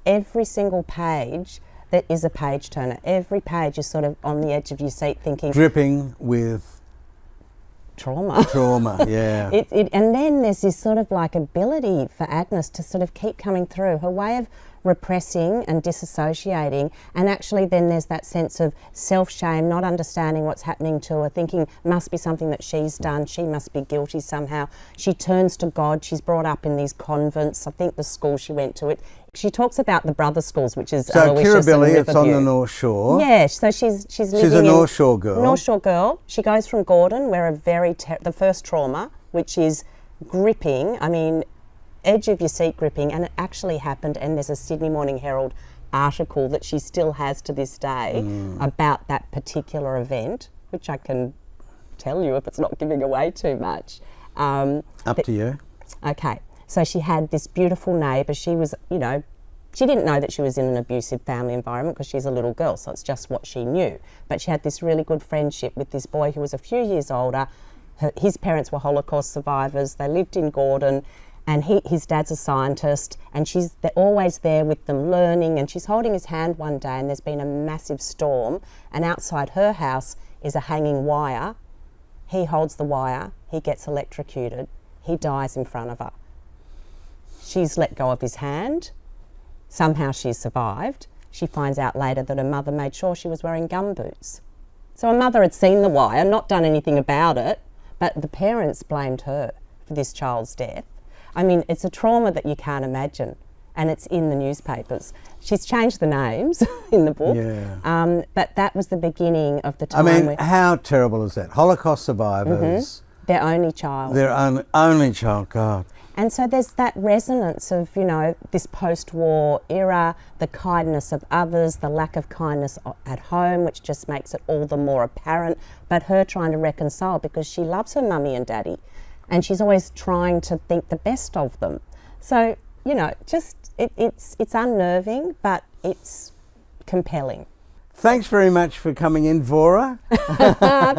every single page that is a page turner. Every page is sort of on the edge of your seat thinking... Dripping with... trauma. Trauma, yeah. And then there's this sort of like ability for Agnes to sort of keep coming through. Her way of repressing and disassociating, and actually then there's that sense of self-shame, not understanding what's happening to her, thinking must be something that she's done, she must be guilty somehow. She turns to God. She's brought up in these convents. I think the school she went to, she talks about the brother schools, which is so Kirribilli, it's on the Riverview. North Shore. Yeah, so she's living a North Shore girl. North Shore girl. She goes from Gordon, where the first trauma, which is gripping. I mean, edge of your seat gripping, and it actually happened. And there's a Sydney Morning Herald article that she still has to this day about that particular event, which I can tell you if it's not giving away too much. Up to you. Okay, so she had this beautiful neighbour. She was, you know, she didn't know that she was in an abusive family environment because she's a little girl, so it's just what she knew. But she had this really good friendship with this boy who was a few years older. His parents were Holocaust survivors. They lived in Gordon, and his dad's a scientist, and they're always there with them learning, and she's holding his hand one day, and there's been a massive storm, and outside her house is a hanging wire. He holds the wire, he gets electrocuted, he dies in front of her. She's let go of his hand. Somehow she survived. She finds out later that her mother made sure she was wearing gumboots. So her mother had seen the wire, not done anything about it, but the parents blamed her for this child's death. I mean, it's a trauma that you can't imagine, and it's in the newspapers. She's changed the names in the book, yeah. But that was the beginning of the time. I mean, how terrible is that? Holocaust survivors. Their only child. Their only child, God. And so there's that resonance of, you know, this post-war era, the kindness of others, the lack of kindness at home, which just makes it all the more apparent, but her trying to reconcile because she loves her mummy and daddy, and she's always trying to think the best of them. So, you know, just it's unnerving, but it's compelling. Thanks very much for coming in, Vora.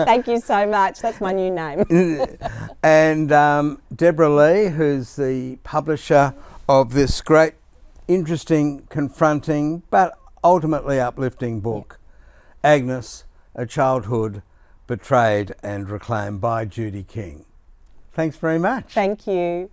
Thank you so much. That's my new name. And Deborah Lee, who's the publisher of this great, interesting, confronting, but ultimately uplifting book, Agnes, A Childhood Betrayed and Reclaimed by Judy King. Thanks very much. Thank you.